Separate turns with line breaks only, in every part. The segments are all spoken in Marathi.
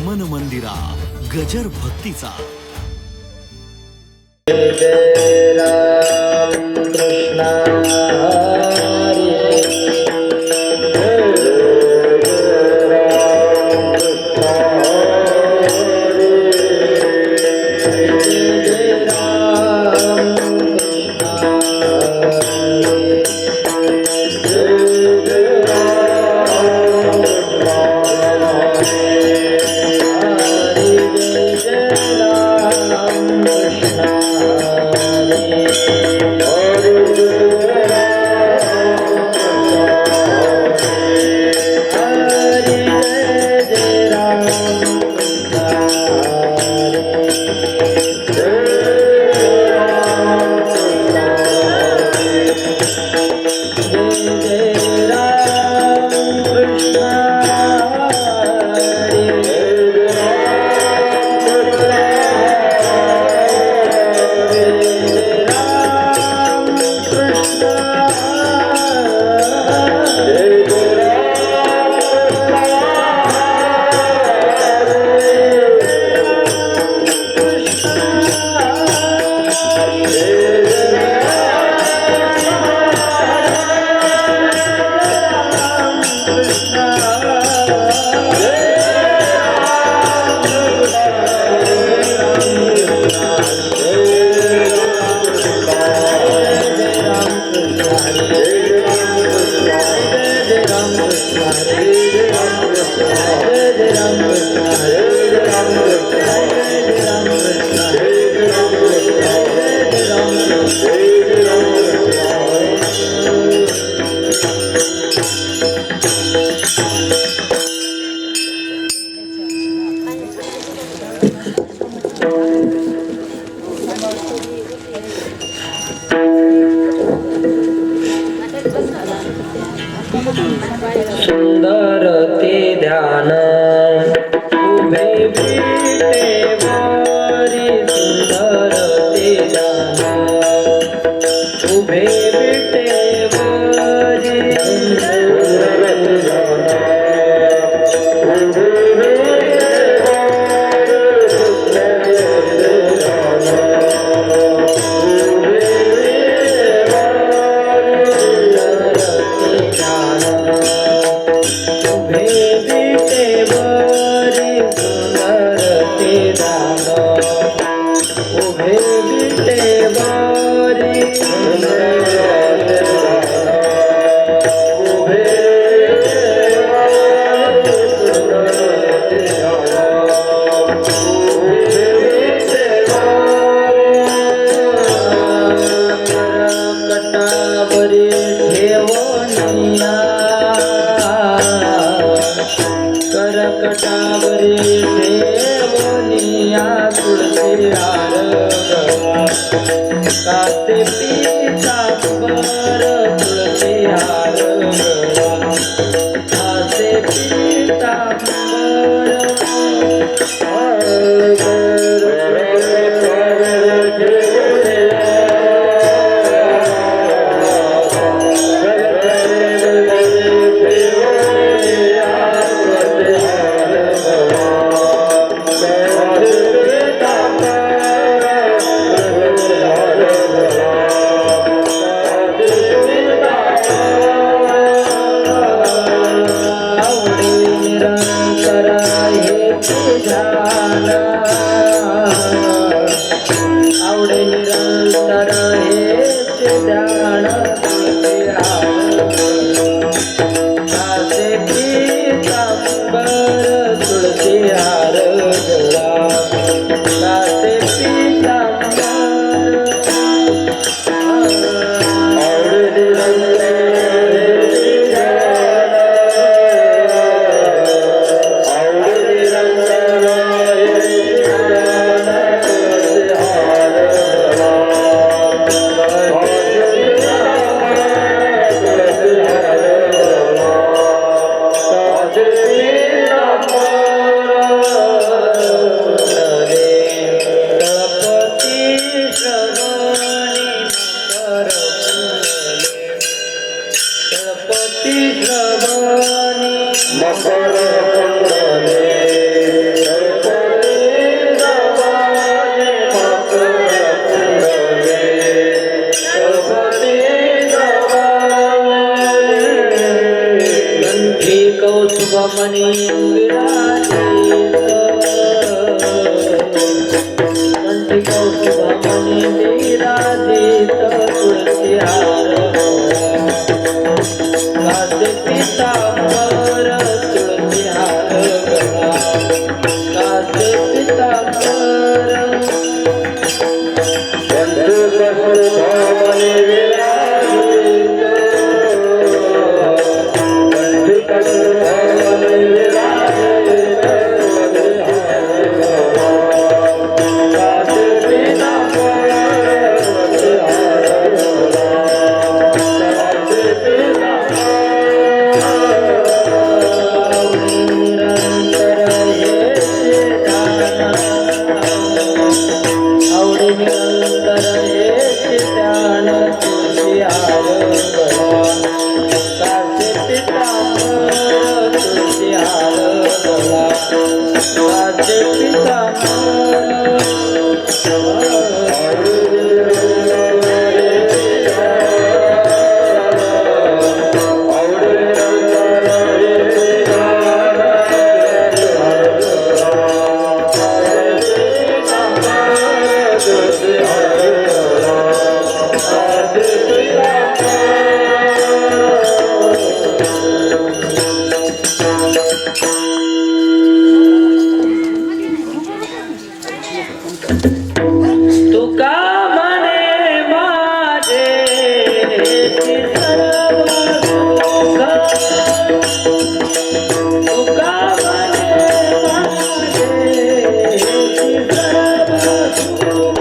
मन मंदिरा गजर भक्तीचा.
जय राम कृष्ण हरी. सुंदर ते ध्यान उभे विटेवरी. सुंदर ते ध्यान उभे विटेवरी. करकटावरी ठेवनिया तुळशी हार गळा. कासे पीतांबर तुळशी हार गळा. कासे पीतांबर आवडे निरंतर हेच ध्यान. कासे पीतांबर तुळशी हार गळा. कासे पीतांबर आवडे निरंतर विराजित तुळशी हार कासे पितांबर तुळशी हार गळा कासे पितांबर पंढरपूरमने विराजित पंढरपूरमने विराजित कासे पितांबर आवडे निरंतर हेच ध्यान तुळशी हार गळा कासे पितांबर तुळशी हार गळा कासे तुका म्हणे माझे सर्व सुख तुका म्हणे माझे सर्व सुख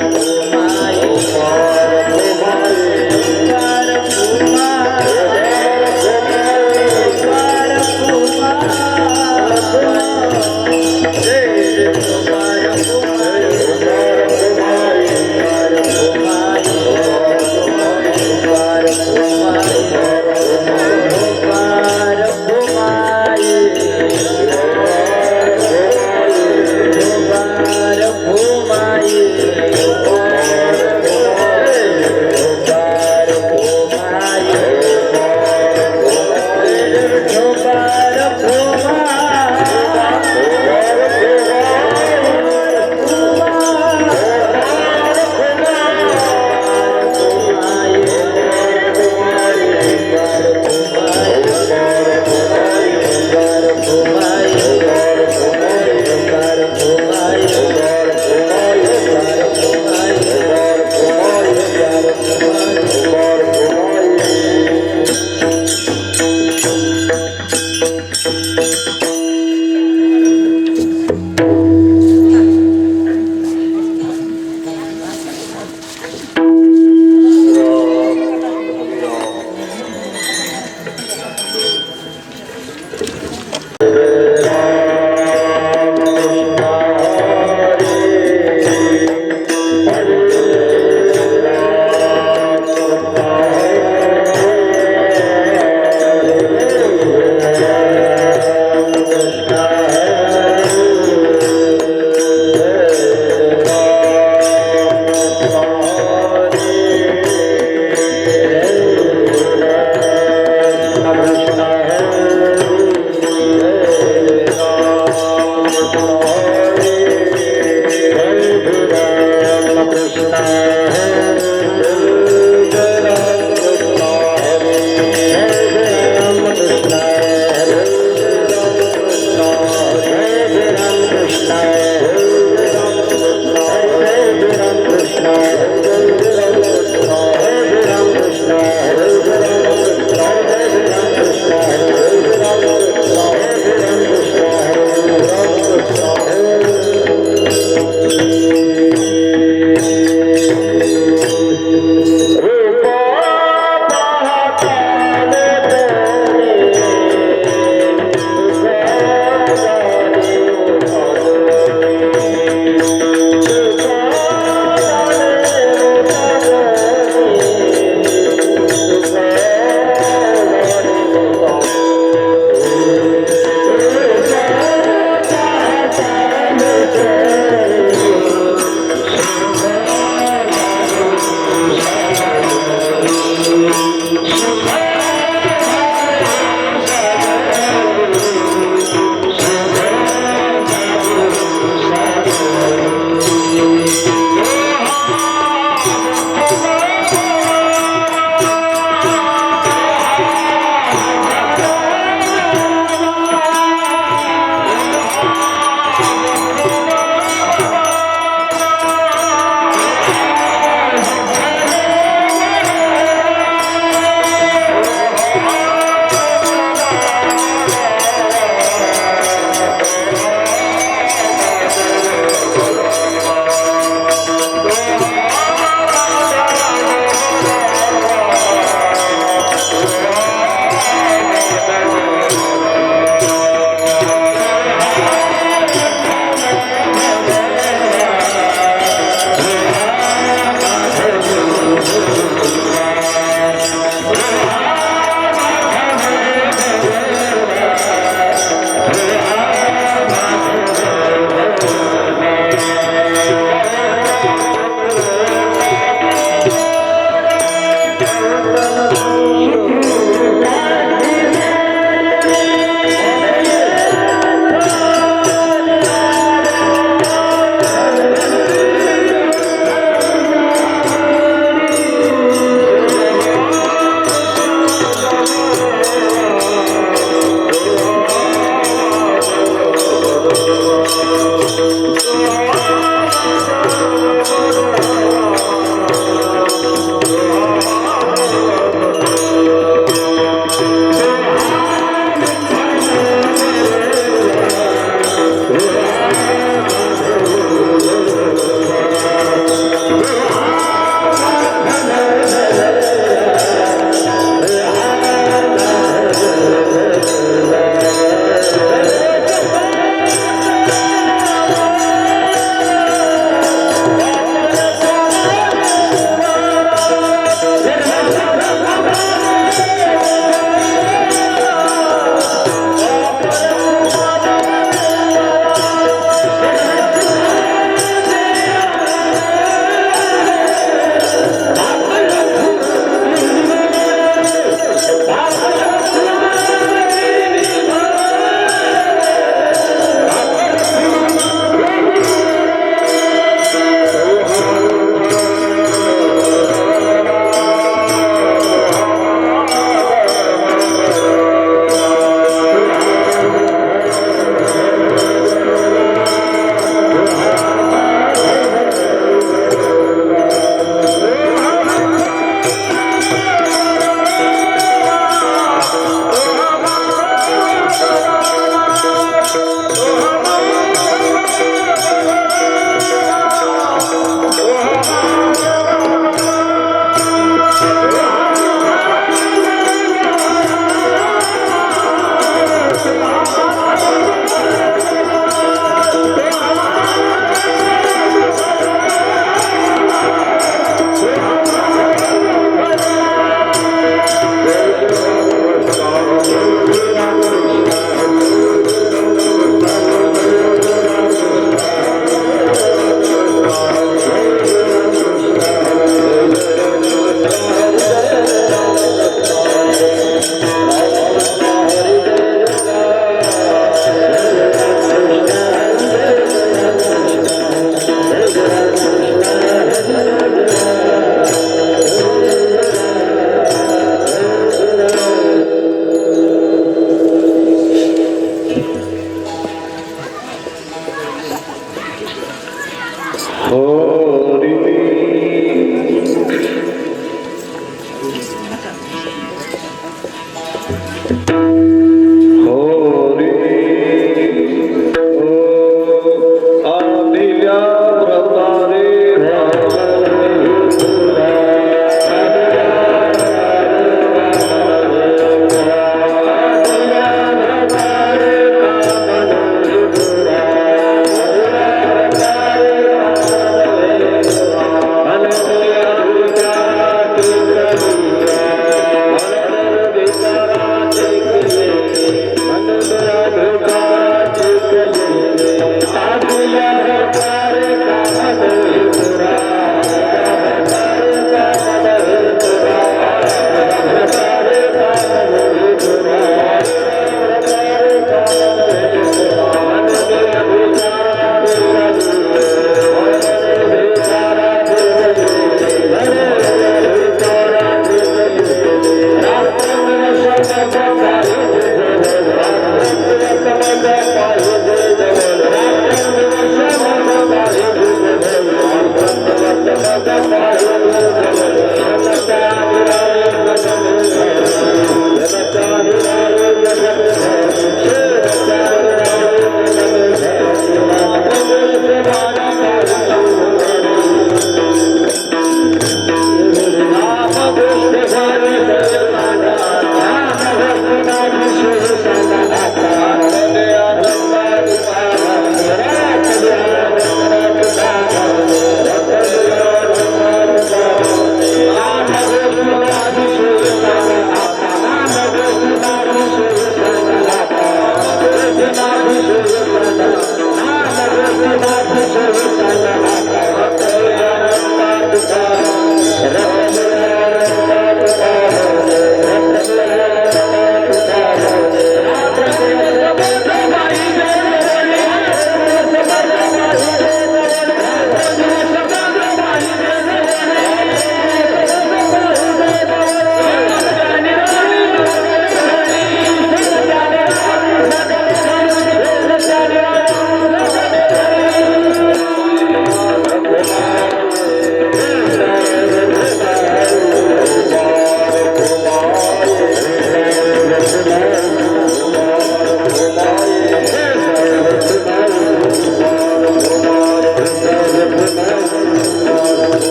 Thank you.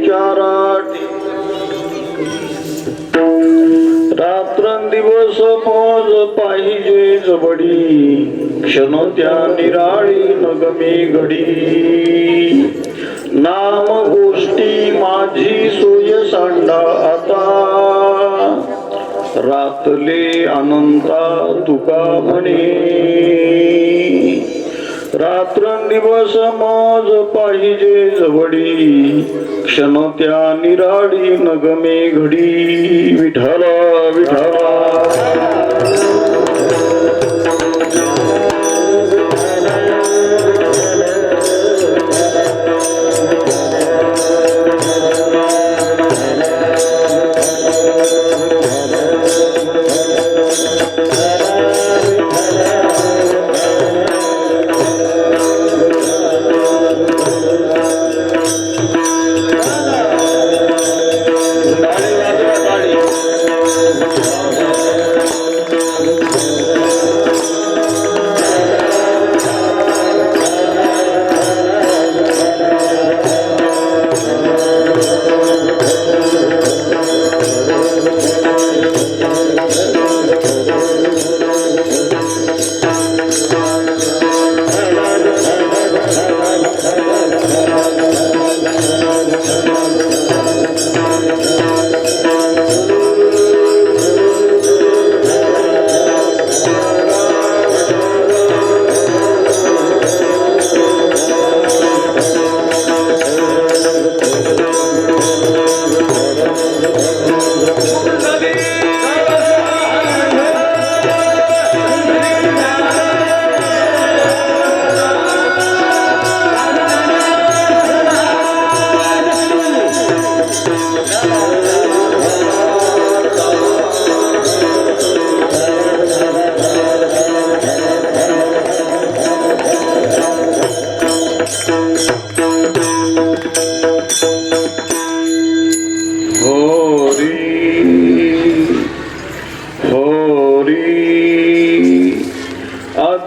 विचाराटी रात्रंदिवस मौज पाहिजे जबडी क्षण त्या निराळी नगमे घडी नाम गोष्टी माझी सोय सांडा आता रातले अनंता तुका म्हणे रात्रंदिवस मौज पाहिजे जवडी क्षण त्या निराळी नगमे घडी विठला विठला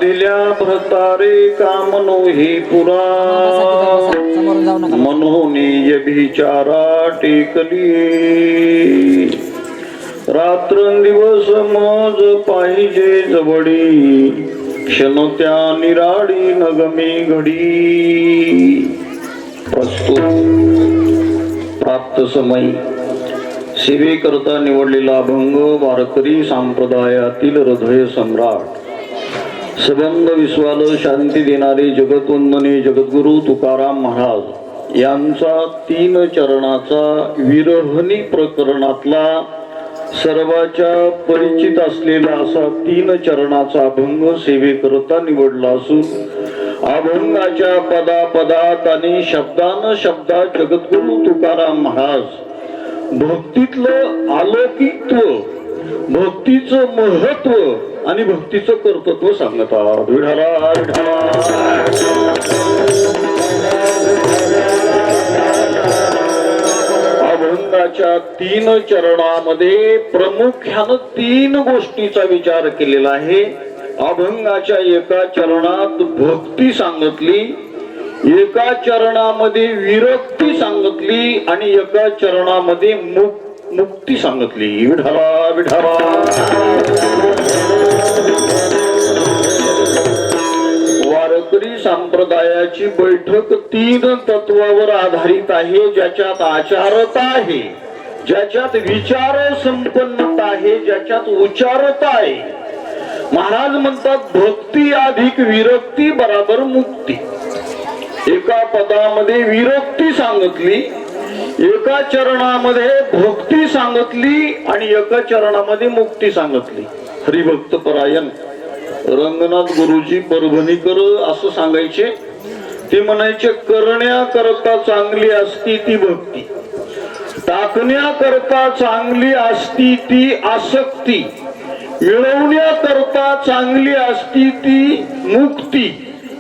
दिल्या भ्रतारे कामनो हे पुरा मनोनी व्यभिचारा टेकली रात्रंदिवस मौज पाहिजे जवडी क्षण त्या निराळी नगमे घडी प्रस्तुत प्राप्त समय सेवेकरता निवडलेला अभंग वारकरी संप्रदायातील हृदय सम्राट सबंध विश्वाला शांती देणारे जगतवंदने जगद्गुरु तुकाराम महाराज यांचा 3 चरणाचा विरहणी प्रकरणातला सर्वाच्या परिचित असलेला असा 3 चरणाचा अभंग सेवेकरता निवडला असून अभंगाच्या पदापदात आणि शब्दान शब्दात जगद्गुरु तुकाराम महाराज भक्तीतलं अलौकिकत्व भक्तीचं महत्व आणि भक्तीचं कर्तृत्व सांगतात. विठला विठला अभंगाच्या 3 चरणामध्ये प्रामुख्यानं 3 गोष्टीचा विचार केलेला आहे. अभंगाच्या एका चरणात भक्ती सांगितली, एका चरणामध्ये विरक्ती सांगितली आणि एका चरणामध्ये मुक्ती सांगितली. विठला विठला वारकरी संप्रदायाची बैठक 3 तत्वावर आधारित आहे, ज्याच्यात आचारता आहे, ज्याच्यात विचार संपन्नता आहे, ज्याच्यात उच्चारता आहे. महाराज म्हणतात भक्ती अधिक विरक्ती बराबर मुक्ती. एका पदामध्ये विरक्ती सांगितली, एका चरणामध्ये भक्ती सांगितली आणि एका चरणामध्ये मुक्ती सांगितली. हरिभक्त परायण रंगनाथ गुरुजी परभणीकर असं सांगायचे. ते म्हणायचे करण्याकरता चांगली असती ती भक्ती, टाकण्याकरता चांगली असती ती आसक्ती, मिळवण्याकरता चांगली असती ती मुक्ती,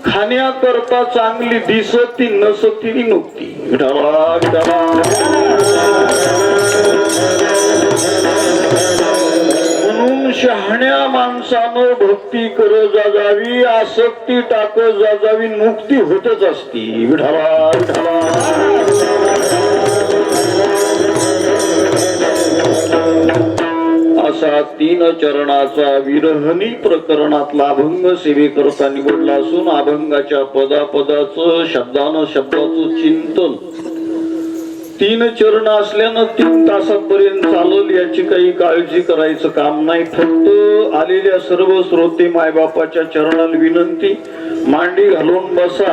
खाण्याकरता चांगली दिसती नसती नुकती. म्हणून शहाण्या माणसानं भक्ती करत जावी, आसक्ती टाकत जावी, मुक्ती होतच असती. विठला विठला तीन चरणाचा विरहणी प्रकरणातला अभंग सेवेकरता निवडला असून अभंगाच्या पदापदाचं शब्दाचं चिंतन तीन चरण असल्यानं 3 तासापर्यंत चालल याची काही काळजी करायचं काम नाही. फक्त आलेल्या सर्व श्रोते मायबापाच्या चरणाला विनंती, मांडी घालून बसा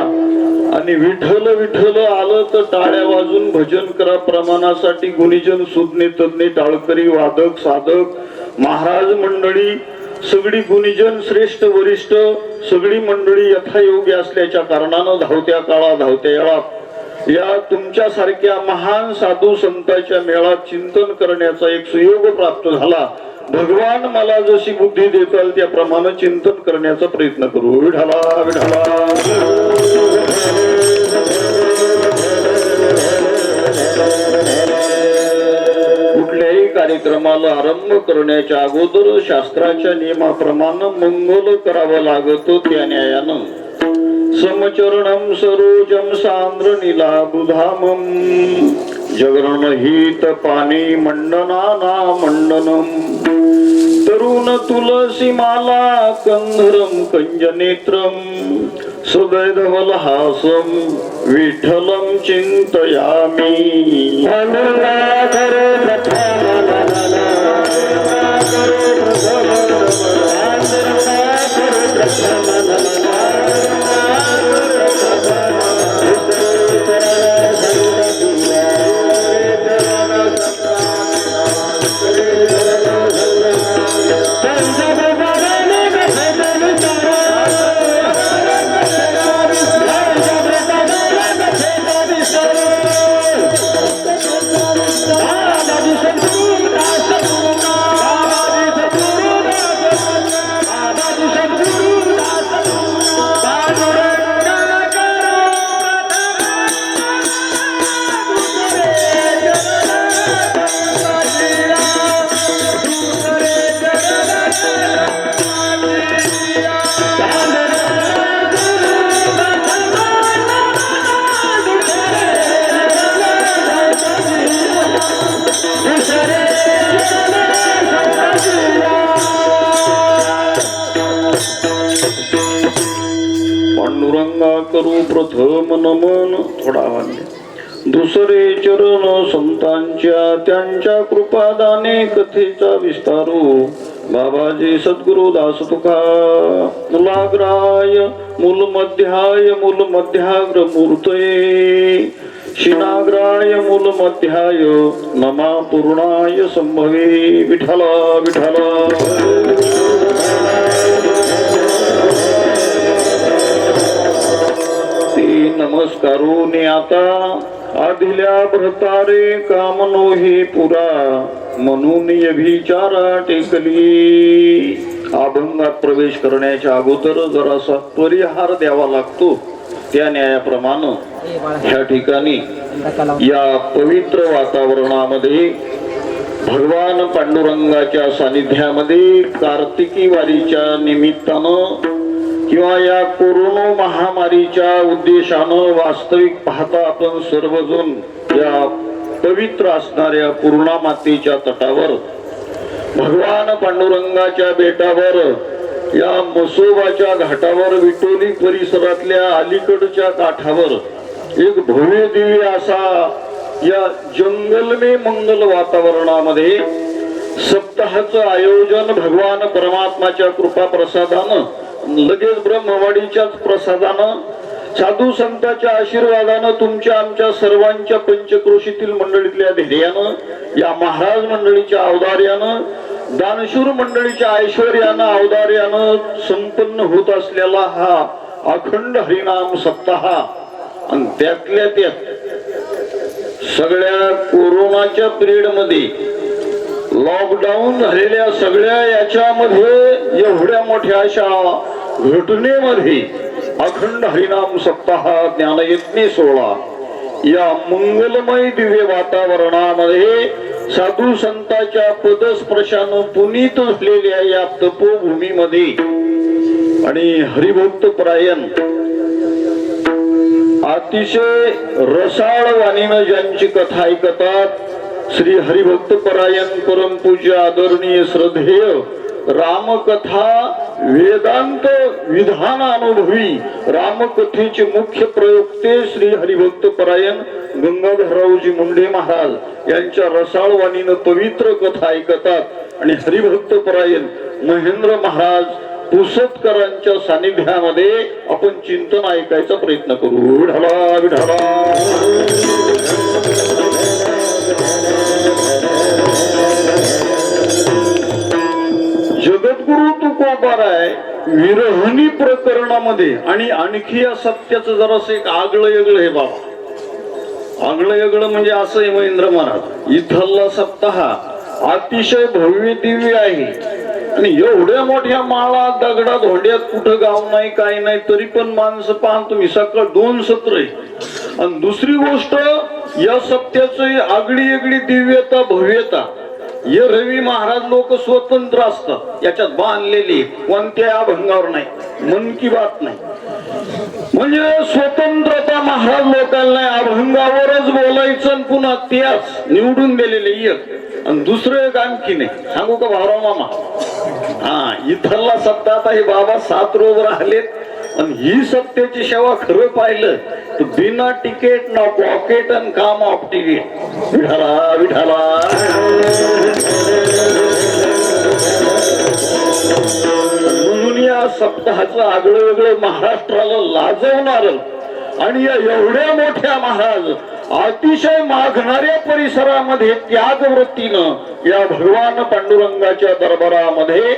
आणि विठ्ठल विठ्ठल आलं तर टाळ्या वाजून भजन करा. प्रमाणासाठी गुणीजन सुज्ञ तज्ञ टाळकरी वादक साधक महाराज मंडळी सगळी गुणीजन श्रेष्ठ वरिष्ठ सगळी मंडळी यथायोग्य असल्याच्या कारणानं धावत्या काळात धावत्या वेळात या तुमच्यासारख्या महान साधू संतांच्या मेळात चिंतन करण्याचा एक सुयोग प्राप्त झाला. भगवान मला जशी बुद्धी देताल त्याप्रमाणे चिंतन करण्याचा प्रयत्न करू. विठाला विठाला. कुठल्याही कार्यक्रमाला आरंभ करण्याच्या अगोदर शास्त्राच्या नियमाप्रमाणे मंगल करावं लागतं. त्या न्यायानं समचरणम सरोजम सांद्र नीलाबुधामम जगरणहित पाणी मंडनाना मंडनम तरुण तुलसी माला कंधरम कंजनेत्रम सदैधवलहासम विठ्ठलम चिंतयामि. करू प्रथम नमन थोडा वाढले. दुसरे चरण संतांच्या त्यांच्या कृपादाने कथेचा विस्तारू. बाबाजी सद्गुरु दास तुका मुलाग्राय मूलमध्याय मूलमध्याग्र मूर्तये शिनाग्राय मूलमध्याय नमा पूर्णाय संभवे. विठ्ठला विठ्ठला. नमस्कारून आता आदिल्या भ्रतारे कामनो हे पुरा म्हणून व्यभिचारा टेकली. अभंगात प्रवेश करण्याच्या अगोदर जरासा परिहार द्यावा लागतो. त्या न्यायाप्रमाणे ह्या ठिकाणी या पवित्र वातावरणामध्ये भगवान पांडुरंगाच्या सानिध्यामध्ये कार्तिकी वारीच्या निमित्तानं किंवा या कोरोना महामारीच्या उद्देशानं वास्तविक पाहता आपण सर्वजण या पवित्र असणाऱ्या पूर्णा मातेच्या तटावर भगवान पांडुरंगाच्या बेटावर या मसोबाच्या घाटावर विटोली परिसरातल्या अलीकडच्या काठावर एक भव्य दिव्य असा या जंगलमे मंगल वातावरणामध्ये सप्ताहाचं आयोजन भगवान परमात्माच्या कृपा प्रसादानं लगेच ब्रह्मवाडीच्याच प्रसादानं साधू संतांच्या आशीर्वादानं तुमच्या आमच्या सर्वांच्या पंचक्रोशीतील मंडळीतल्या धैर्यानं या महाराज मंडळीच्या औदार्यानं दानशूर मंडळीच्या ऐश्वर्यानं औदार्यानं संपन्न होत असलेला हा अखंड हरिनाम सप्ताह आणि त्यातल्या त्यात सगळ्या कोरोनाच्या पिरियड मध्ये लॉकडाऊन झालेल्या सगळ्या याच्यामध्ये एवढ्या मोठ्या अशा घटनेमध्ये अखंड हरिनाम सप्ताह ज्ञानयज्ञ सोहळा या मंगलमय दिव्य वातावरणामध्ये साधू संतांच्या पदस्पर्शानं पुनीत झालेल्या या तपोभूमीमध्ये आणि हरिभक्त परायण अतिशय रसाळ वाणीनं ज्यांची कथा ऐकतात श्री हरिभक्त परायण परमपूज्य आदरणीय श्रद्धेय रामकथा वेदांत विधान अनुभवी रामकथेचे मुख्य प्रयोक्ते श्री हरिभक्त परायण गंगाधररावजी मुंडे महाराज यांच्या रसाळ वाणीनं पवित्र कथा ऐकतात आणि हरिभक्त परायण महेंद्र महाराज पुसतकरांच्या सानिध्यामध्ये आपण चिंतन ऐकायचा प्रयत्न करू. विढाला विढाला जगद्गुरु तुकोबाराय विरहणी प्रकरणामध्ये आणि आणखी या सत्याचं जरासं एक आगळं वेगळं हे बाबा. आगळं वेगळं म्हणजे असं आहे महेंद्र महाराज, इथला सप्ताह अतिशय भव्य दिव्य आहे आणि एवढ्या मोठ्या माळा दगडा धोंड्यात कुठं गाव नाही काय नाही तरी पण माणसं पाहन तुम्ही सकाळ 2 सत्र आहे. आणि दुसरी गोष्ट या सत्याचं आगळी वेगळी दिव्यता भव्यता. हे रवी महाराज लोक स्वतंत्र असतात, याच्यात बांधलेली कोणत्या अभंगावर नाही, मन की बात नाही. म्हणजे स्वतंत्रता महाराज लोकांना अभंगावरच बोलायचं आणि पुन्हा त्याच निवडून दिलेले एक आणि दुसरं एक आणखी नाही. सांगू का भाऊराव मामा? हा, इथला सत्ता आता हे बाबा 7 रोज राहिलेत आणि ही सत्तेची सेवा खरं पाहिलं तर बिना तिकीट ना पॉकेट आणि काम ऑफ तिकीट. विठाला विठाला म्हणून या सप्ताहाचं आगळं वेगळं महाराष्ट्राला लाजवणार आणि या एवढ्या मोठ्या महाराज अतिशय मागणाऱ्या परिसरामध्ये त्यागवृत्तीनं या भगवान पांडुरंगाच्या दरबारामध्ये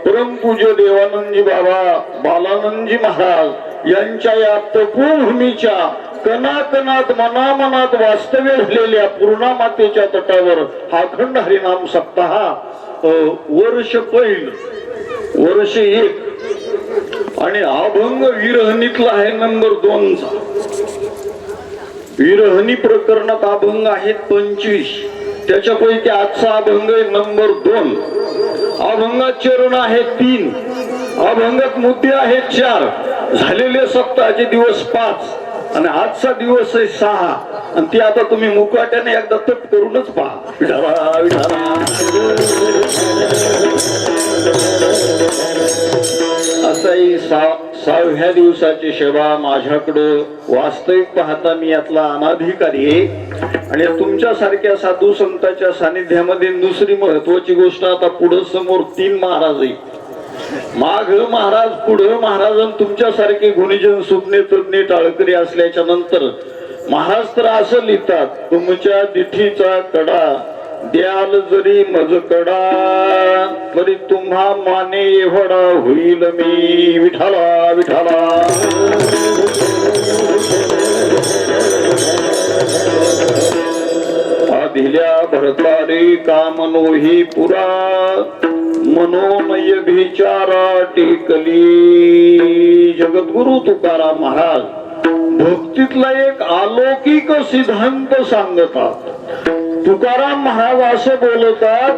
परमपूज्य देवानंदजी बाबा बालानंदजी महाराज यांच्या या तपोभूमीच्या कणाकणात मनामनात वास्तव्य झालेल्या पूर्णा मातेच्या तटावर हा अखंड हरिनाम सप्ताह वर्ष पहिलं वर्ष 1 आणि अभंग विरहणीतला आहे नंबर 2चा. विरहणी प्रकरणात अभंग आहेत 25, त्याच्यापैकी आजचा अभंग आहे नंबर 2. अभंगात चरण आहेत 3, अभंगात मुद्दे आहेत 4, झालेले सप्ताहाचे दिवस 5 आणि आजचा दिवस आहे 6 आणि ते आता तुम्ही मुकाट्याने एकदा तप करूनच पहा. विठाला विठाला असाही 6व्या दिवसाची सेवा माझ्याकडं वास्तविक पाहता मी यातला अनाधिकारी आहे आणि तुमच्यासारख्या साधू संतांच्या सानिध्यामध्ये दुसरी महत्वाची गोष्ट आता पुढं समोर 3 महाराज आहे. माघ महाराज पुढं महाराज तुमच्यासारखे गुणीजन सुज्ञ तज्ञ टाळकरी असल्याच्या नंतर महाराज तर असं लिहितात, तुमच्या दिठीचा कडा द्याल जरी मजकडा तरी तुम्हा माने एवढा होईल मी. विठाला विठाला आधिल्या भरतारे कामनोही पुरा मनोमय भिचारा टेकली. जगद्गुरु तुकाराम महाराज भक्तीतला एक अलौकिक सिद्धांत सांगतात. तुकाराम महाराज असं बोलतात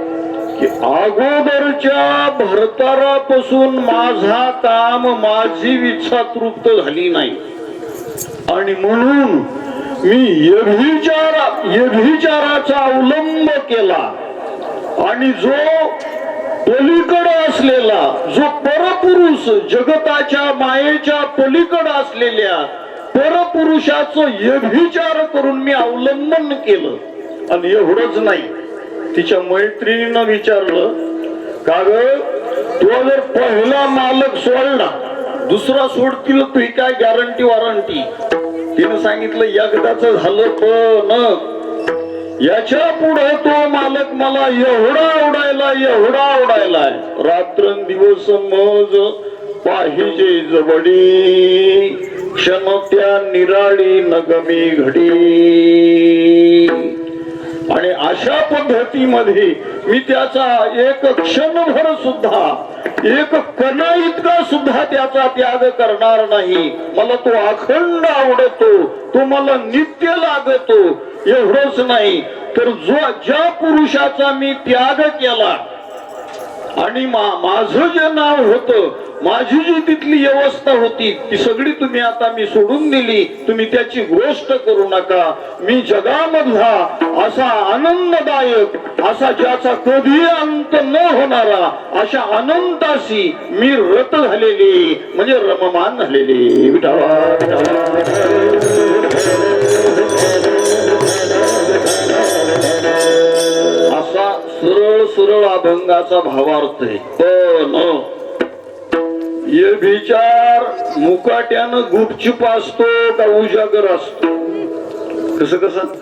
की अगोदरच्या भरतारापासून माझा काम माझी इच्छा तृप्त झाली नाही आणि म्हणून मी व्यभिचाराचा अवलंब केला आणि जो पलीकडे असलेला जो परपुरुष जगताच्या मायेच्या पलीकडे असलेल्या परपुरुषाचं व्यभिचार करून मी अवलंबन केलं. आणि एवढंच नाही, तिच्या मैत्रिणीनं विचारलं का ग तो जर पहिला मालक सोडला दुसरा सोडतील तुही काय गॅरंटी वॉरंटी? तिने सांगितलं एकदाच झालं पण याच्या पुढे तो मालक मला एवढा आवडायला रात्रंदिवस मज पाहिजे जवडी क्षण त्या निराळी नगमी घडी. आणि अशा पद्धतीमध्ये मी त्याचा एक क्षणभर सुद्धा एक कणा इतका सुद्धा त्याचा त्याग करणार नाही. मला तो अखंड आवडतो, तो मला नित्य लागतो. एवढंच नाही तर ज्या पुरुषाचा मी त्याग केला आणि माझं जे नाव होतं, माझी जी तिथली व्यवस्था होती ती सगळी तुम्ही आता मी सोडून दिली. तुम्ही त्याची गोष्ट करू नका. मी जगामधला असा आनंददायक, असा ज्याचा कधी अंत न होणारा, अशा अनंताशी मी रत झालेली म्हणजे रममान झालेली. विठावा असा सरळ सरळ अभंगाचा भावार्थ आहे. पण हे विचार मुकाट्यानं गुपचूप असतो का उजागर असतो? कसं कसं?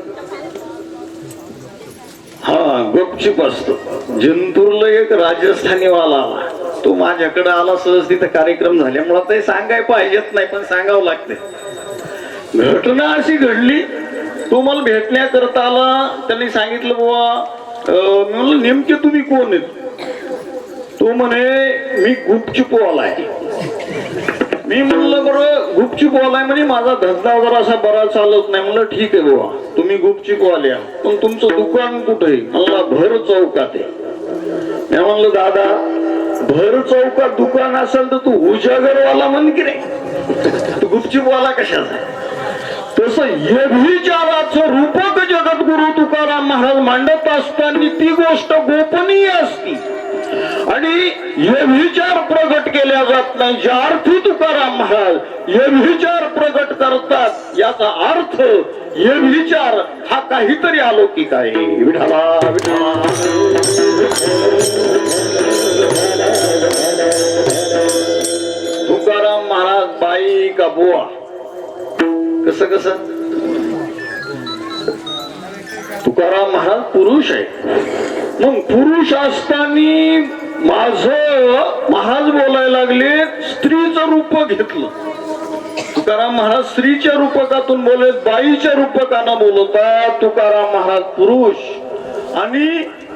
हा, गुपचूप असतो. जिंतूरला एक राजस्थानी वाला आला, तो माझ्याकडे आला सहज. तिथे कार्यक्रम झाल्यामुळे ते सांगाय पाहिजेत नाही, पण सांगावं लागते. घटना अशी घडली, तो मला भेटण्याकरता आला. त्यांनी सांगितलं बुवा, मी म्हणलं नेमके तुम्ही कोण आहेत? तो म्हणे मी गुपचूपवाला आहे. मी म्हणलं बरं गुपचूपवाला आहे म्हणे, माझा धंदा वगैरे असा बरा चालत नाही. म्हणलं ठीक आहे बुवा, तुम्ही गुपचूपवाले, पण तुमचं दुकान कुठे आहे? म्हणला भर चौकात आहे. मी म्हणलं दादा, भर चौकात दुकान असेल तर तू उजागरवाला म्हण की नाही, तू गुपचूपवाला कशाचा? तसं व्यभिचाराचं रूपक जगद्गुरु तुकाराम महाराज मांडत असताना ती गोष्ट गोपनीय असती आणि व्यभिचार प्रगट केल्या जात नाही. ज्या अर्थी तुकाराम महाराज व्यभिचार प्रगट करतात, याचा अर्थ व्यभिचार हा काहीतरी अलौकिक आहे. विठाला विठाला. तुकाराम महाराज बाई का बुवा? कसं कसं? तुकाराम महाराज पुरुष आहे. मग पुरुष असताना माझं महाराज बोलायला लागले, स्त्रीचं रूप घेतलं. तुकाराम महाराज स्त्रीच्या रूपकातून बोलत, बाईच्या रूपकानं बोलतात. तुकाराम महाराज पुरुष आणि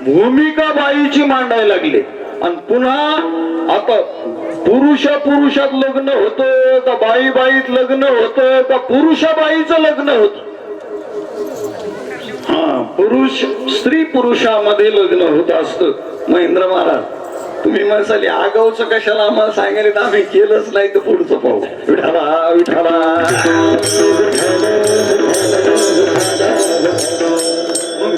भूमिका बाईची मांडायला लागले. आणि पुन्हा आता पुरुषात लग्न होतं का बाई बाईत लग्न होतं का पुरुषाबाईचं लग्न होतं? हा, पुरुष स्त्री पुरुषामध्ये लग्न होत असतं. महेंद्र महाराज तुम्ही मसाले आगावचं कशाला आम्हाला सांगायला, आम्ही केलंच नाही तर पुढचं पाहू. विठाला विठाला.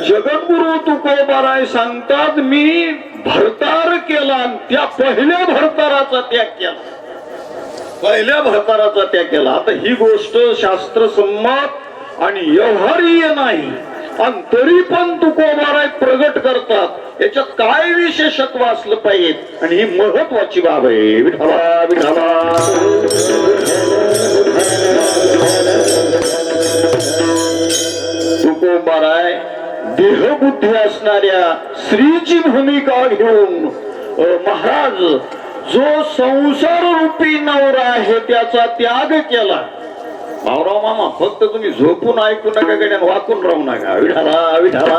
जगद्गुरु तुकोबाराय सांगतात, मी भरतार केला, त्या पहिल्या भरताराचा त्याग केला. पहिल्या भरताराचा त्याग केला. आता ही गोष्ट शास्त्रसंमत आणि व्यवहारीय नाही, आणि तरी पण तुकोबाराय प्रगट करतात. याच्यात काय विशेषत्व असलं पाहिजे, आणि ही महत्वाची बाब आहे. विठाला विठाला. तुकोबाराय देहबुद्धी असणाऱ्या स्त्रीची भूमिका घेऊन महाराज जो संसार रूपी नवरा आहे त्याचा त्याग केला. भाऊराव मामा, फक्त तुम्ही झोपून ऐकू नका, गड्या वाकून राहू नका. विठाला विठाला.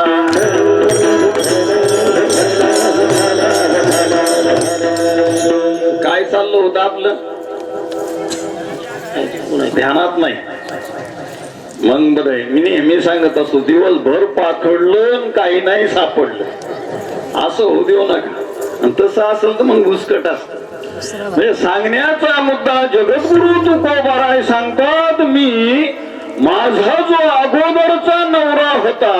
काय चाललं होतं आपलं ध्यानात नाही. मग बरं आहे, मी नेहमी सांगत असतो, दिवसभर पाखडलं काही नाही सापडलं, असं होऊ देऊ नका. तसं असेल तर मग घुसकट असत. म्हणजे सांगण्याचा मुद्दा, जगद्गुरु तुकोबाराय सांगतात, मी माझा जो अगोदरचा नवरा होता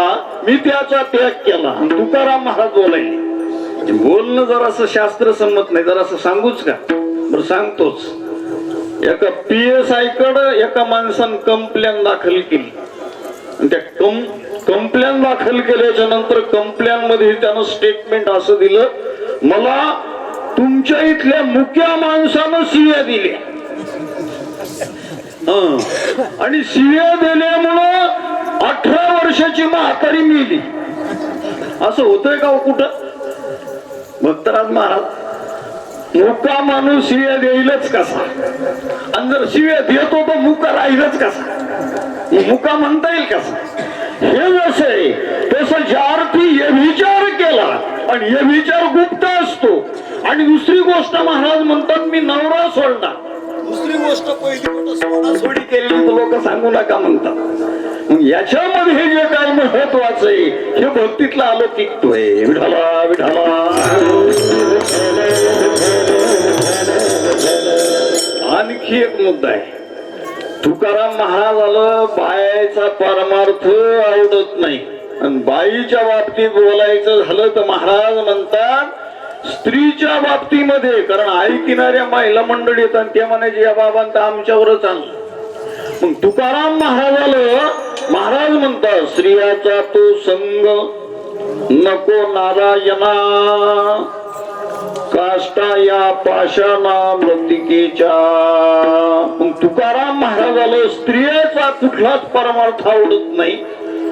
मी त्याचा त्याग केला. तुकाराम महाराज बोलायले, बोलणं जरासं शास्त्रसंमत नाही, जरासं सांगूच का? बरं सांगतोच. एका PSI कडे एका माणसानं कंप्लेन दाखल केली, आणि त्या कंप्लेन दाखल केल्याच्या नंतर कंप्लेन मध्ये त्यानं स्टेटमेंट असं दिलं, मला तुमच्या इथल्या मुक्या माणसानं शिव्या दिल्या, आणि शिव्या दिल्यामुळं 18 वर्षाची म्हातारी मेली. असं होतंय का कुठं? भक्तराज महाराज, मुका माणूस शिव्या देईलच कसा, आणि जर शिव्या देतो तो मुका राहीलच कसा? मुका म्हणता येईल कसा? हे जसं आहे तसं ज्या अर्थी व्यभिचार केला, आणि व्यभिचार गुप्त असतो. आणि दुसरी गोष्ट महाराज म्हणतात, मी नवरा सोडला. दुसरी गोष्ट पहिली सोडासोडी केलेली लोक सांगू नका म्हणतात. याच्यामध्ये जे काय महत्वाचं आहे हे भक्तीतला अलौकिकत्व आहे. विठाला विठाला. आणखी एक मुद्दा आहे. तुकाराम महाराजाला बायाचा परमार्थ आवडत नाही. आणि बाईच्या बाबतीत बोलायचं झालं तर महाराज म्हणतात स्त्रीच्या बाबतीमध्ये, कारण ऐकणाऱ्या महिला मंडळी येतात त्या म्हणायचे या बाबांत आमच्यावरच आणलं. मग तुकाराम महाराज म्हणतात स्त्रियाचा तो संग नको नारायणा, काष्टा या पाषाणा मृतिकेच्या. मग तुकाराम महाराजाला स्त्रियाचा कुठलाच परमार्थ आवडत नाही.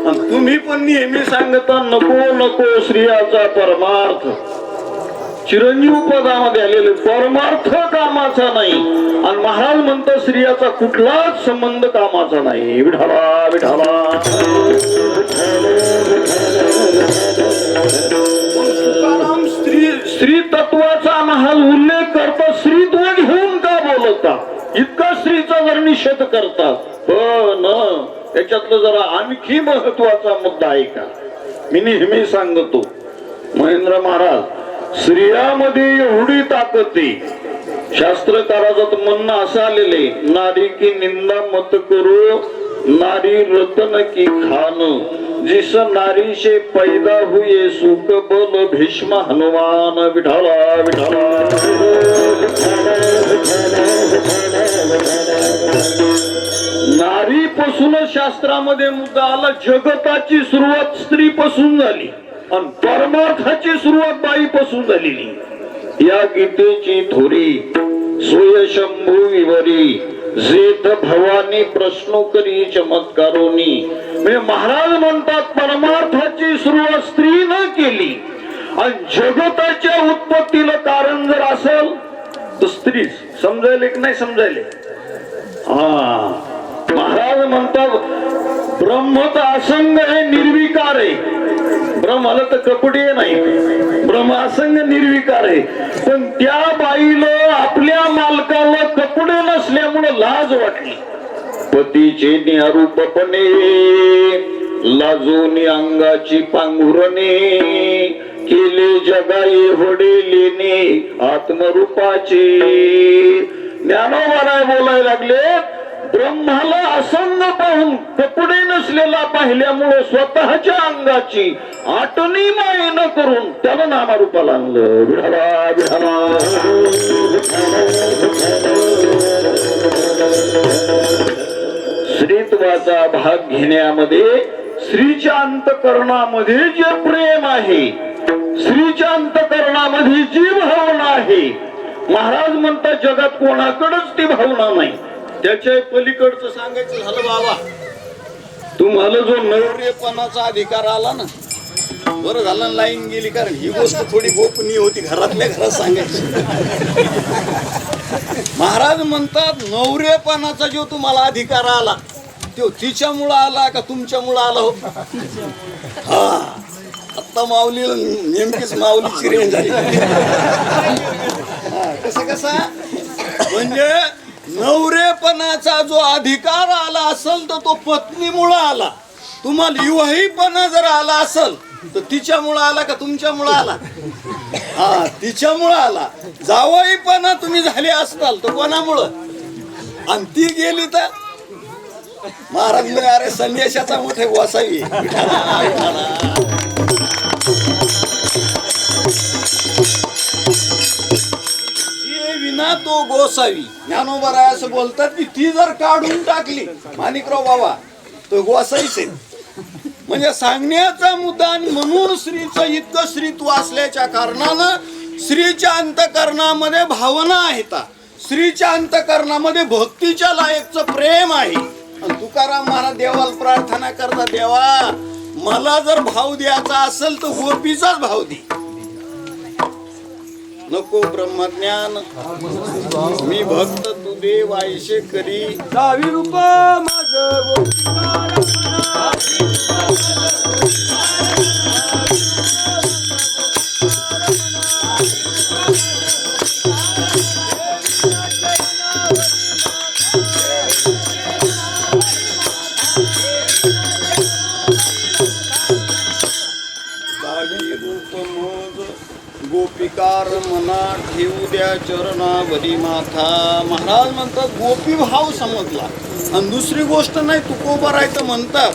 आणि तुम्ही पण नेहमी सांगता नको नको स्त्रियाचा परमार्थ. चिरंजीव पदामध्ये आलेले परमार्थ कामाचा नाही. आणि महाराज म्हणतात स्त्रियाचा कुठलाच संबंध कामाचा नाही. विठाला विठाला. तुकाराम स्त्री तत्वाचा महाराज उल्लेख करतात. स्त्रीत्व घेऊन का बोलता, इतका स्त्रीचा जर निषेध करतात. पण त्याच्यातलं जरा आणखी महत्वाचा मुद्दा आहे का, मी नेहमी सांगतो महेंद्र महाराज, स्त्रियामध्ये एवढी ताकद आहे. शास्त्रकाराचं म्हणणं असं आलेले, नारी की निंदा मत करू, नारी रतन की खान, जिस नारी से पैदा हुए सुख बल भीष्म हनुमान. विठाला विठाला. नारीपासून शास्त्रामध्ये मुद्दा आला. जगताची सुरुवात स्त्रीपासून झाली आणि परमार्थाची सुरुवात बाईपासून झालेली. या गीतेची थोरी स्वयंभू विवरी जेत भवानी प्रश्नोकरी चमत्कारोनी. म्हणजे महाराज म्हणतात परमार्थाची सुरुवात स्त्रीनं केली आणि जगताच्या उत्पत्तीला कारण जर असेल तर स्त्री. समजायले की नाही समजायले? हा, महाराज म्हणतात ब्रह्मचा असंग आहे, निर्विकार आहे. ब्रह्माला तर कपडे नाही, ब्रह्म असंग निर्विकार आहे. पण त्या बाईला आपल्या मालकाला कपडे नसल्यामुळे लाज वाटली. पतीचे निरूपपणे लाजून अंगाची पांघुरणे, केले जगाई होडेलेने आत्मरूपाचे. ज्ञानोबा बोलायला लागले, ब्रह्माला असंग पाहून कपडे नसलेला पाहिल्यामुळे स्वतःच्या अंगाची आटणी माये न करून त्याला नामारूपाला आणलं. विठाला विठाला. स्त्रीत्वाचा भाग घेण्यामध्ये स्त्रीच्या अंतःकरणामध्ये जे प्रेम आहे, स्त्रीच्या अंतःकरणामध्ये जी भावना आहे, महाराज म्हणतात जगात कोणाकडेच ती भावना नाही. त्याच्या पलीकडचं सांगायचं झालं बाबा, तुम्हाला जो नवरेपणाचा अधिकार आला ना, बरं झालं लाईन गेली, कारण ही गोष्ट थोडी गोपनीय होती, घरातल्या घरात सांगायची. महाराज म्हणतात नवरेपणाचा जो तुम्हाला अधिकार आला तो तिच्यामुळं आला का तुमच्यामुळं आला हो? हा, आता माऊलीला नेमकीच माऊलीची रेंज झाली. कसं कसा म्हणजे नवरेपणाचा जो अधिकार आला असेल तर तो पत्नीमुळं आला. तुम्हाला विवाहीपणा जर आला असेल तर तिच्यामुळं आला का तुमच्यामुळं आला? हा, तिच्यामुळं आला. जावईपणा तुम्ही झाले असताल तर कोणामुळं? आणि ती गेली तर महाराज म्हणे अरे संन्याशाचा मोठे गोसावी. विना तो गोसावी. ज्ञानोबा असं बोलतात की ती जर काढून टाकली माणिकराव बाबा तो गोसाईच आहे. म्हणजे सांगण्याचा मुद्दा. म्हणून स्त्रीचं इतकं स्त्रीत्व असल्याच्या कारणानं स्त्रीच्या अंतःकरणामध्ये भावना आहेत, स्त्रीच्या अंतःकरणामध्ये भक्तीच्या लायकचं प्रेम आहे. आणि तुकाराम महाराज देवाला प्रार्थना करता, देवा मला जर भाव द्यायचा असेल तर गोपीचाच भाव दे, नको ब्रह्मज्ञान मी भक्त तू देव आयशे करी.
दहावी रुपये माझं
गोपिकार मना ठेवू द्या चरणावरी माथा. महाराज म्हणतात गोपी भाव समजला. आणि दुसरी गोष्ट नाही तुकोबा राहायचं म्हणतात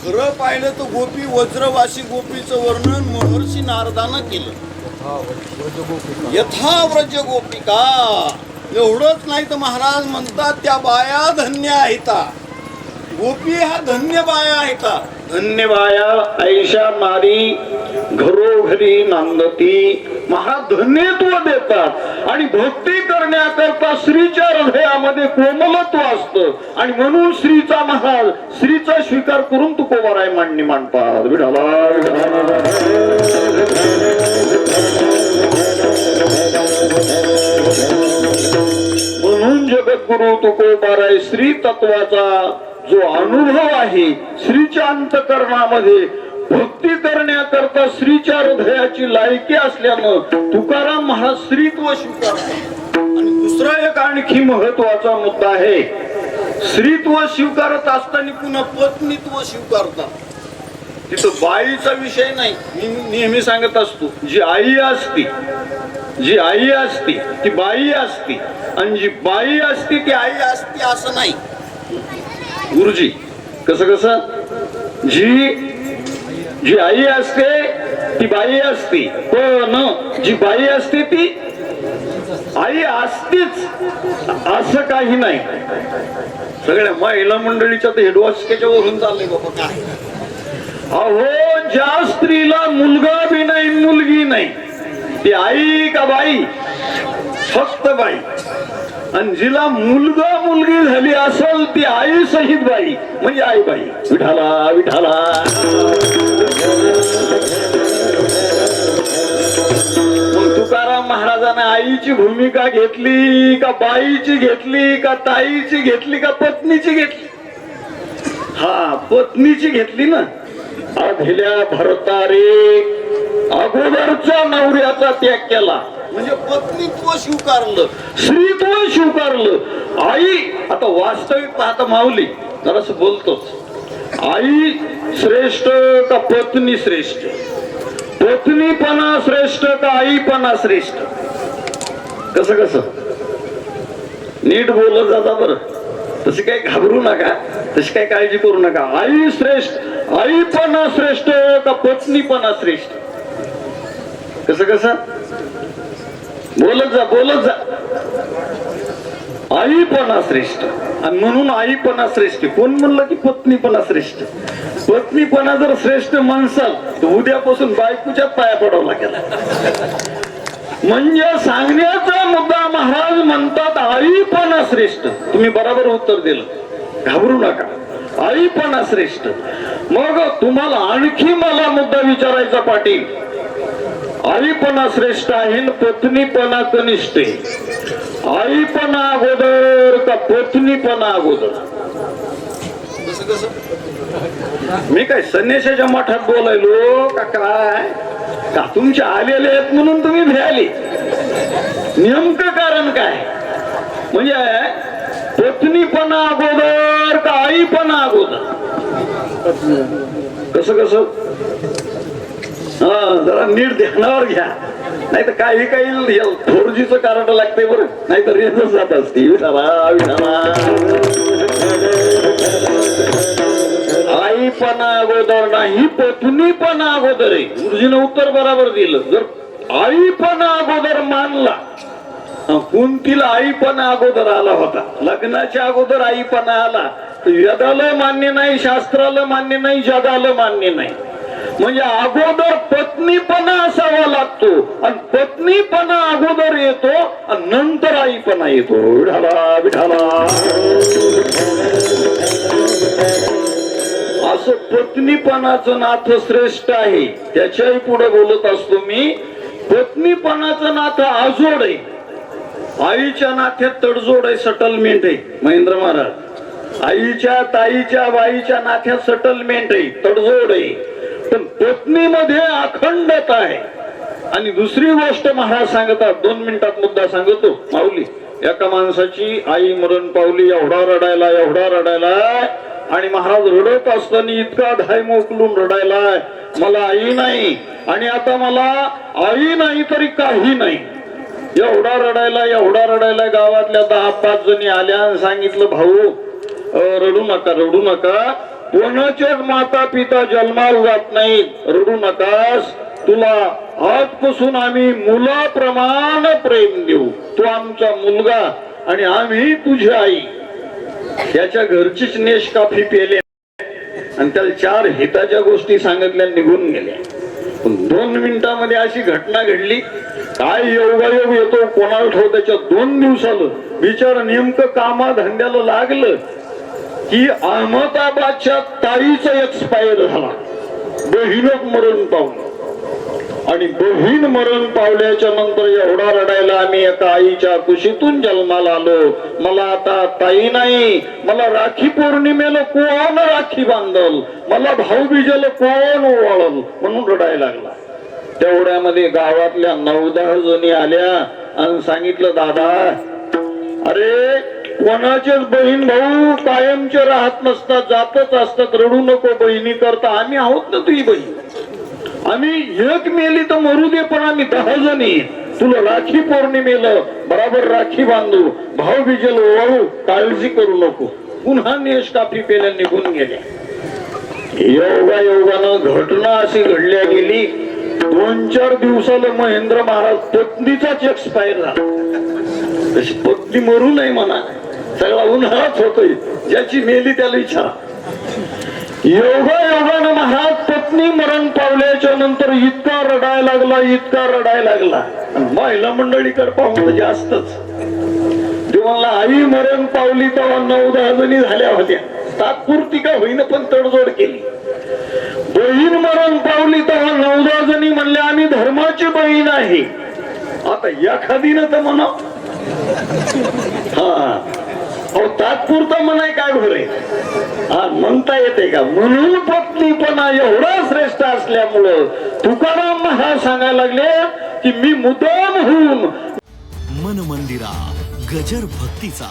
खरं पाहिलं तर गोपी वज्रवासी गोपीचं वर्णन महर्षी नारदानं केलं. यथा व्रज गोपिका. एवढंच नाही तर महाराज म्हणतात त्या बाया धन्य आहेत. गोपी ह्या धन्य बाया आहेत. धन्य बाया ऐशा नारी घरोघरी नांदती. महाधन्यत्व देतात आणि भक्ती करण्याकरता स्त्रीच्या हृदयामध्ये कोमलत्व असतं आणि म्हणून स्त्रीचा महाराज स्त्रीचा स्वीकार करून तुकोबाराय मांडणी मांडतात. विठाला म्हणून जगद्गुरु तुकोबाराय स्त्री तत्वाचा जो अनुभव आहे स्त्रीच्या अंतकरणामध्ये भक्ती करण्याकरता स्त्रीच्या हृदयाची लायकी असल्यानं तुकाराम महाराज स्त्रीत्व स्वीकारतात. आणि दुसरा एक आणखी महत्वाचा मुद्दा आहे. स्त्रीत्व स्वीकारत असताना पुन्हा पत्नीत्व स्वीकारतात. तिथं बाईचा विषय नाही. मी नेहमी सांगत असतो जी आई असती ती बाई असती आणि जी बाई असती ती आई असती असं नाही. गुरुजी कसं जी आई असते ती बाई असती पण जी बाई असते ती आई असतीच असं काही नाही. सगळ्या महिला मंडळीच्या तर हेडवास्केच्या वरून चाललंय बाबा काय. अहो ज्या स्त्रीला मुलगा बी नाही मुलगी नाही ती आई का बाई. फक्त बाई. आणि जिला मुलगा मुलगी झाली असेल ती आई सहित बाई म्हणजे आई बाई. विठाला विठाला. मग तुकाराम महाराजांना आईची भूमिका घेतली का बाईची घेतली का ताईची घेतली का पत्नीची घेतली. हा पत्नीची घेतली ना. अभिल्या भरतारे अगोदरच्या नवऱ्याचा त्याग केला म्हणजे पत्नीत्व स्वीकारलं स्त्रीत्व स्वीकारलं. आई आता वास्तविक पाहता माऊली जरासं बोलतोच. आई श्रेष्ठ का पत्नी श्रेष्ठ. पत्नीपणा श्रेष्ठ का आईपणा श्रेष्ठ. कसं नीट बोलत जाता बरं. तशी काही घाबरू नका तशी काही काळजी करू नका. आई श्रेष्ठ आईपणा श्रेष्ठ का पत्नीपणा श्रेष्ठ. कसं बोलत जा. आईपणा श्रेष्ठ आणि म्हणून आईपणा श्रेष्ठ. कोण म्हणलं की पत्नीपणा श्रेष्ठ. पत्नीपणा जर श्रेष्ठ म्हणसाल तर उद्यापासून बायकोच्या पाया पडावं लागेल. म्हणजे सांगण्याचा मुद्दा महाराज म्हणतात आईपणा श्रेष्ठ. तुम्ही बरोबर उत्तर दिलं. घाबरू नका. आईपणा श्रेष्ठ. मग तुम्हाला आणखी मला मुद्दा विचारायचा पाटील. आईपणा श्रेष्ठ आहे पत्नीपणा कनिष्ठ. आईपणा अगोदर का पत्नीपणा अगोदर. कसं मी काय संन्यासाच्या मठात बोलायलो का काय का तुमचे आलेले आहेत म्हणून तुम्ही भ्याले. नेमकं कारण काय म्हणजे पत्नीपणा अगोदर का आईपणा अगोदर. कसं हा जरा नीट ध्यानावर घ्या नाही तर काही फोरजीचं कारण लागतंय बरं. नाही तर रेंजच जात असते. आईपणा अगोदर नाही पत्नीपणा अगोदर आहे. गुरुजीनं उत्तर बरोबर दिलं. जर आईपणा अगोदर मानला कुंतीला आईपणा अगोदर आला होता. लग्नाच्या अगोदर आईपणा आला तर वेदाला मान्य नाही शास्त्राला मान्य नाही जगाला मान्य नाही. म्हणजे अगोदर पत्नीपणा असावा लागतो आणि पत्नीपणा अगोदर येतो आणि नंतर आईपणा येतो. विठाला असं पत्नीपणाचं नाथ श्रेष्ठ आहे. त्याच्याही पुढे बोलत असतो मी. पत्नीपणाचं नाथ आजोड आहे. आईच्या नात्यात तडजोड आहे सेटलमेंट आहे. महेंद्र महाराज आईच्या ताईच्या बाईच्या नात्यात सेटलमेंट आहे तडजोड आहे. पण पत्नीमध्ये अखंडता आहे. आणि दुसरी गोष्ट महाराज सांगतात 2 मिनिटात मुद्दा सांगतो माऊली. एका माणसाची आई मरण पावली. एवढा रडायला आणि महाराज रडत असताना इतका धाय मोकलून रडायलाय मला आई नाही आणि आता मला आई नाही तरी काही नाही. एवढा रडायला गावातल्या 10-5 जणी आल्या आणि सांगितलं भाऊ रडू नका कोणाचेच माता पिता जन्माला जात नाहीत, रडू नकास. तुला आजपासून आम्ही मुलाप्रमाणे प्रेम देऊ. तू आमचा मुलगा आणि आम्ही तुझी आई. त्याच्या घरचीच नेश काफी पेले आणि त्याला 4 हिताच्या गोष्टी सांगितल्या, निघून गेल्या. पण 2 मिनिटांमध्ये अशी घटना घडली. काय योगायोग येतो कोणाला ठेव. त्याच्या 2 दिवसाला बिचार नेमकं कामाधंद्याला लागलं की अहमदाबादच्या ताईचा एक्सपायर झाला. बहीणच मरण पावलं आणि बहीण मरण पावल्याच्या नंतर एवढा रडायला, आम्ही एका आईच्या कुशीतून जन्माला आलो. मला आता ताई नाही, मला राखी पौर्णिमेला कोण राखी बांधल, मला भाऊबीजेला कोण ओवाळल म्हणून रडायला लागला. तेवढ्यामध्ये गावातल्या 9-10 जणी आल्या आणि सांगितलं, दादा अरे कोणाचेच बहीण भाऊ कायमचे राहत नसतात, जातच असतात, रडू नको बहिणी करता. आम्ही आहोत ना तुझी बहीण. आम्ही एक मेली तर मरू दे, पण आम्ही 10 जणी तुला राखी पौर्णिमेला बराबर राखी बांधू, भाऊबीजेला ओवाळू, काळजी करू नको. पुन्हा नेश काफी पेल्या निघून गेल्या. योगायोगानं घटना अशी घडल्या गेली. 2-4 दिवसाला महेंद्र महाराज पत्नीचाच एक्सपायर झाला. तशी पत्नी मरू नये म्हणा, सगळा उन्हाळाच होतोय. ज्याची मेली त्याला विचारा. योगायोगानं महाराज पत्नी मरण पावल्याच्या नंतर इतका रडायला लागला. महिला मंडळीकडे पाहून जास्तच. ते म्हणला, आई मरण पावली तेव्हा 9-10 जणी झाल्या होत्या, तात्पुरती का होईना पण तडजोड केली. बहीण मरण पावली तेव्हा 9-10 जणी म्हणल्या, आम्ही धर्माची बहीण आहे. आता एखादीनं तर म्हणा, हा तात्पुरता म्हणाय काय भरे, हा म्हणता येते का. म्हणून पत्नीपणा एवढा श्रेष्ठ असल्यामुळं तुकाराम महाराज सांगायला लागले की मी मुद्दाम होऊन
मन मंदिरा गजर भक्तीचा